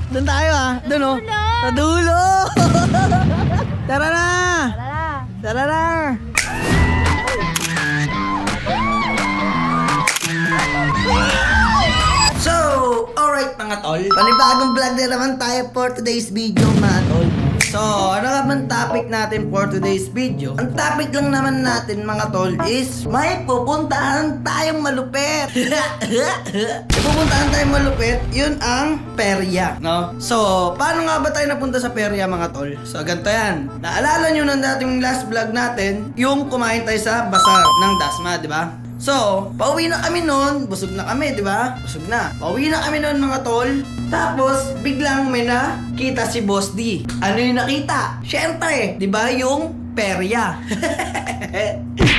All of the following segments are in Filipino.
Doon tayo ah. Doon oh. Sa dulo. Tara na. Tara na. So, alright mga tol. Panibagong vlog na naman tayo for today's video mga tol. So, ano naman topic natin for today's video? Ang topic lang naman natin mga tol is may pupuntahan tayong malupit. May pupuntahan tayong malupit, yun ang perya, no? So, paano nga ba tayo napunta sa perya mga tol? So, ganito yan. Naalala nyo ng dating last vlog natin, yung kumain tayo sa bazaar ng Dasma, di ba? So, pauwi na kami noon, busog na kami, di ba? Busog na. Pauwi na kami noon mga tol. Tapos, biglang may nakita si Boss D. Ano yung nakita? Syempre, di ba yung perya?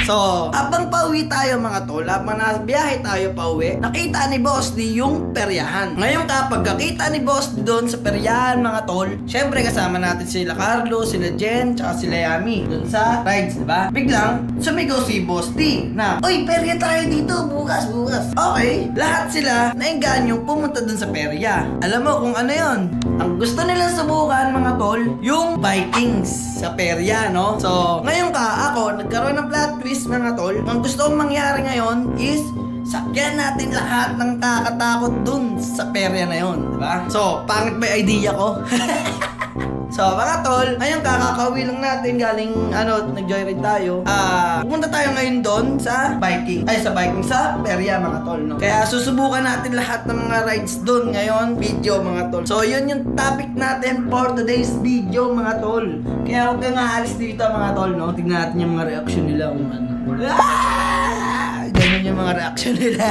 So, habang pauwi tayo mga tol, habang biyahe tayo pauwi, nakita ni Boss D yung peryahan. Ngayon kapag nakita ni Boss D doon sa peryahan mga tol, syempre kasama natin sila Carlo, sila Jen, tsaka sila Yami doon sa rides, diba? Biglang, sumigaw si Boss D na, "Uy, perya tayo dito, bukas." Okay, lahat sila naingganyong pumunta doon sa perya. Alam mo kung ano yon? Ang gusto nilang subukan mga tol, yung Vikings sa perya, no? So, ngayon ako, nagkaroon ng plot twist mga tol. Ang gusto kong mangyari ngayon is sakyan natin lahat ng kakatakot dun sa perya na yon, diba? So, pangit ba yung idea ko? So, mga tol, ngayon kakakauwi lang natin galing, nag-joyride tayo. Pupunta tayo ngayon doon sa biking. Sa perya, mga tol, no? Kaya susubukan natin lahat ng mga rides doon ngayon, video, mga tol. So, yun yung topic natin for today's video, mga tol. Kaya huwag kang aalis dito, mga tol, no? Tignan natin yung mga reaction nila kung ano. Ganyan yung mga reaction nila.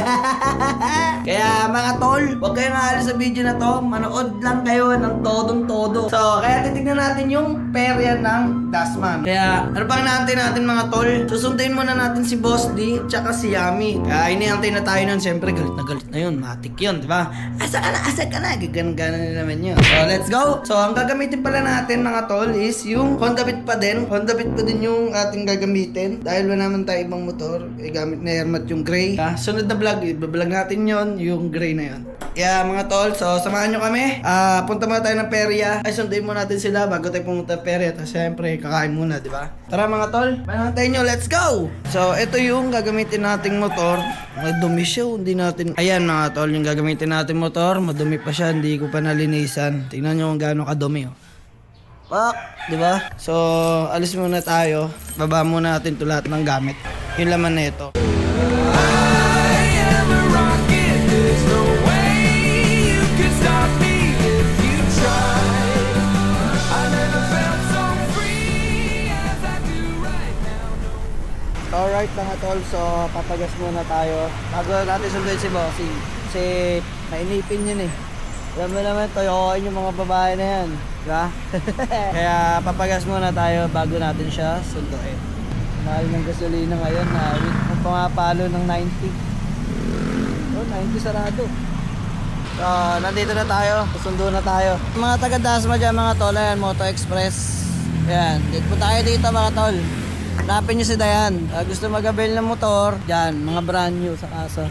Kaya mga tol, huwag kayong aalis sa video na to. Manood lang kayo ng todong-todo. So, kaya titignan natin yung perya ng Dasma. Kaya, ano pang naantay natin mga tol? Susundin muna natin si Boss D tsaka si Yami. Kaya iniantay na tayo nun. Siyempre, galit na yun. Matik yun, di ba? Asa ka na. Gagana na naman yun. So, let's go. So, ang gagamitin pala natin mga tol is yung Honda Beat pa din. Honda Beat pa din yung ating gagamitin. Dahil wala naman tayo ibang motor. Gamit na helmet yung gray. Sunod na vlog, ibablog natin yon yung gray na yon. Yeah, mga tol, so samahan nyo kami. Punta muna tayo ng perya. Sunduin muna natin sila bago tayo pumunta ng perya. Tapos syempre, kakain muna, di ba? Tara mga tol, manantay nyo, let's go! So, ito yung gagamitin nating motor. Madumi siya, hindi natin... Ayan mga tol, yung gagamitin nating motor. Madumi pa siya, hindi ko pa nalinisan. Tingnan nyo kung gaano kadumi, oh. Pak, di ba? So, alis muna tayo. Baba muna natin ito lahat ng gamit. Yung laman na ito. Alright mga tol, so papagas muna tayo. Bago natin sunduin si Bossy. Kasi nainipin yun eh. Alam mo naman, toyokin yung mga babae na yan. Diba? Kaya papagas muna tayo bago natin siya sunduin. Mahal ng gasolina ngayon na kung pumapalo ng 90. 90 sarado. So, nandito na tayo. Susundo na tayo. Mga taga Dasma dyan mga tol, ayan, Moto Express. Ayan, dito po tayo dito mga tol. Hanapin nyo si Dayan. Gusto mag-avail ng motor, dyan, mga brand new sa kasa.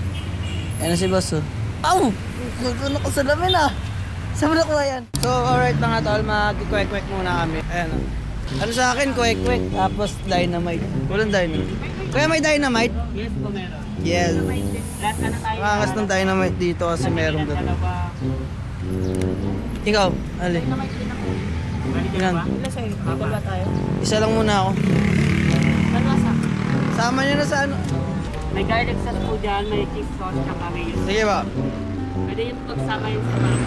Ayan na si boss, oh. Aw! Nagkunan ko sa lamin, ah. Saan mo nakuha yan? So, alright mga tol, mag-kwek-kwek muna kami. Ayan, oh. Ano sa akin, kwek-kwek. Tapos, dynamite. Walang dynamite. Kaya may dynamite? Yes po, meron. Yes. Lahat na tayo. Makangas ng dynamite dito kasi merong ganun. Ikaw, ali. Yan. Ilan sa'yo? Bababa tayo. Isa lang muna ako. Malwasa. Sama niyo na sa ano. May garlic sauce po dyan, may cheese sauce, tsaka may yun. Sige ba? Pwede yung pagsama yun sa mga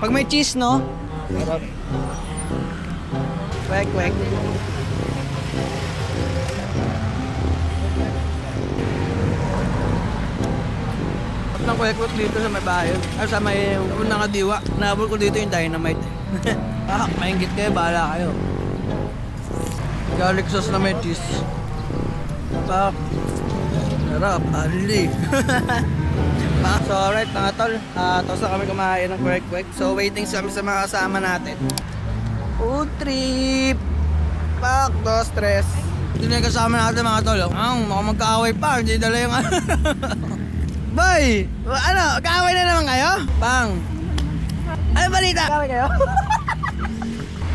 Pag may cheese, no? Sarap. Kwek, kwek. Ng kwek-kwek dito sa may bahay. Ay, sa may unang kadiwa. Nahabol ko dito yung dynamite. Maingit kayo, bahala kayo. Garlic sauce na may cheese. Sarap, ali. So alright mga tol, tapos na kami kumain ng kwek-kwek. So waiting kami sa mga kasama natin. Food trip! Pak, dos, tres. Hindi na kasama natin mga tol. Mukhang magkaaway pa, hindi dala yung Boy! Ano, kaaway na naman kayo? Pang! Ano balita? Kami kayo?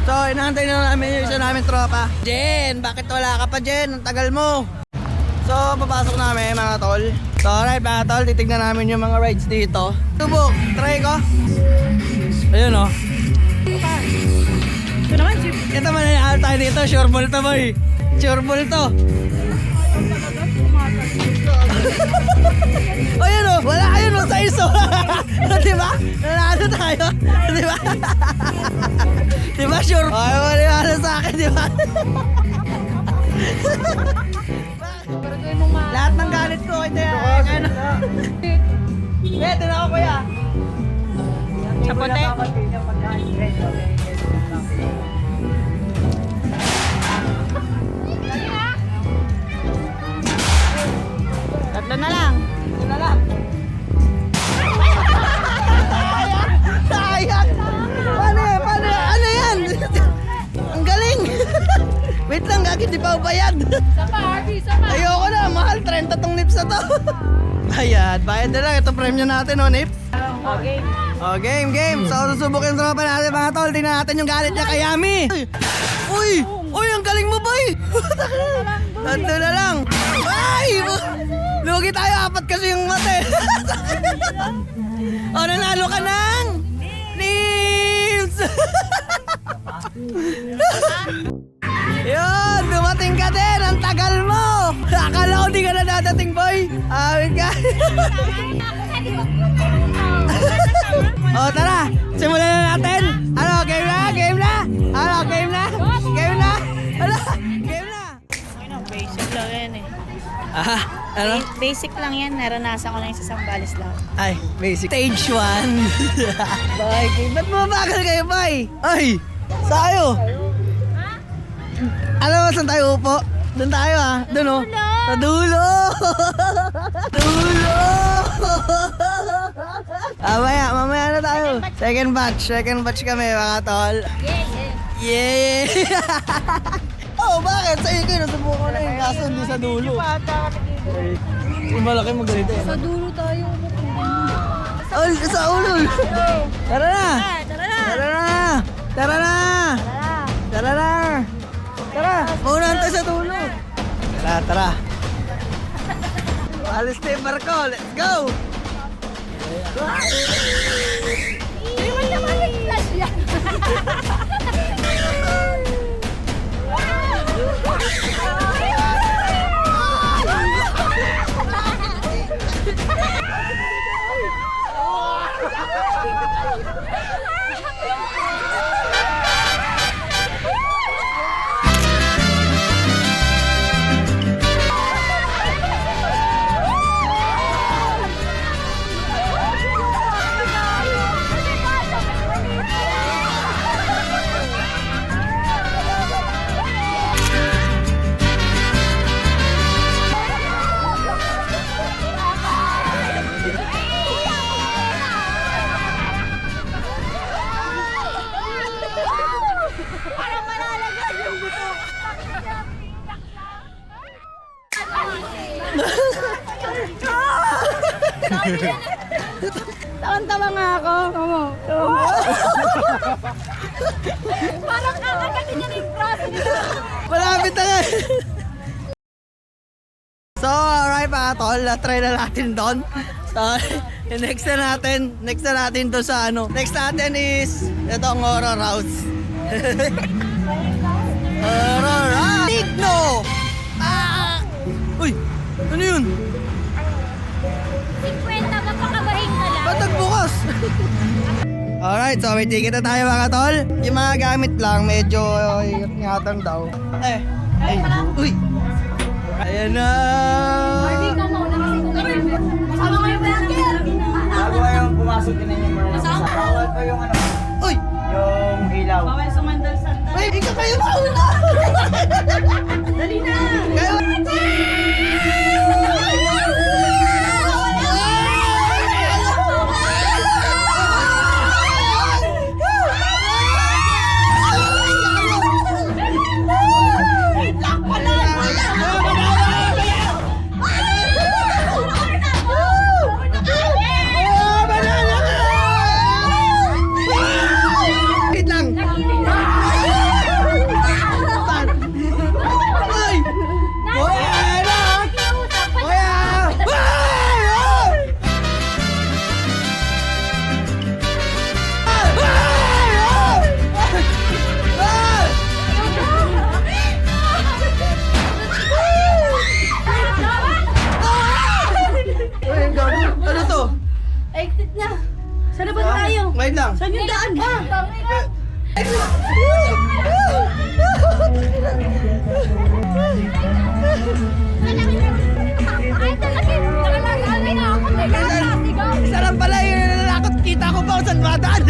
So, inaantay na namin yung isa namin tropa. Jen, bakit wala ka pa, Jen? Ang tagal mo. So, papasok namin mga tol. So, alright mga tol, titignan namin yung mga rides dito. Subok, try ko. Ayun o. Ito naman, Jeep. Ito mananalo tayo dito, sure ball to boy. Sure ball to. O yun o, wala ayun o sa iso. Diba? Nanalo tayo. Diba? Diba sure? Ay, wala sa akin, diba? Lahat ng galit ko, ito yan. Ano? Ito na ako kuya. Sa puti. Tatlo na lang. Ito na lang. Sayang! Paano yan? Paano yan? Ano yan? Ang galing! Wait lang, gagawin di pa bayad. Sapa, Harvey, sapa. Ayoko na, mahal 30 tong nips na to. Ayan, bayad na lang. Ito premyo natin, oh, nips. Okay. Oh, game. So, susubok yung tropa natin, mga tol. Tingnan natin yung galit niya kay Yami. Uy! Uy, ang galing mo, boy! Tatlo na lang. Ay! Lugi tayo, apat kasi yung mate. Oh, nanalo ka ng nips! Yun, dumating ka din. Ang tagal mo. Akala ko di ka na dadating, boy. Awit ka. O, tara. Simulan na natin. Ano, game na? Game na? Ano, game na? Game na? Ano, game na? Basic lang yan eh. Ah, ano? Basic lang yan. Naranasan ko lang sa Sambales lang. Ay, basic. Stage 1. Boy, ba't mabagal kayo, boy? Ay, sa'yo. Alam mo, saan tayo upo? Doon tayo ah. Doon oh. Sa dulo. Dulo. Mamaya na tayo. Second batch kami mga tol. Yeah. Oh, bakit? Sa iyo kayo, nasubukan na yung kaso hindi sa dulo. Yung malaki mo ganito eh. Sa dulo tayo. Oh, sa ulo. Tara na. Tara na! Tara na. Tara na. Tara na. Tara, maunahan tayo sa dulo. Tara. Alis na yung barko, let's go! Iwan naman yung flash yan. Tawan-tawa nga ako. Parang kakagatin niya yung braso nila. Malapit na nga. So, alright mga tol, try na natin doon. So, next na natin doon sa ano. Next natin is, itong Horror House. Horror House! Tigno! Ah! Uy! Ano yun? 50 ba pakabahin ka lang? Ba't nagbukas? Alright, so may ticket na tayo mga tol. Yung mga gamit lang, medyo ingatan daw. Ay! Uy! Ayan na! Ikaw mauna kasi kung kasama ko yung vlogger. Bago kayong pumasok din yung mga nasa bawal pa yung ano, Uy! yung ilaw. Bawal sumandal-sandal. Ay, ikaw kayo mauna! Dali na! Kayo! Exit na. Saan na ba tayo? Wait lang. Saan yung daan ba? Ay, talaki. Nakalagay na ako. Isa lang pala yung nalakot. Kita ko pa kung saan madaan.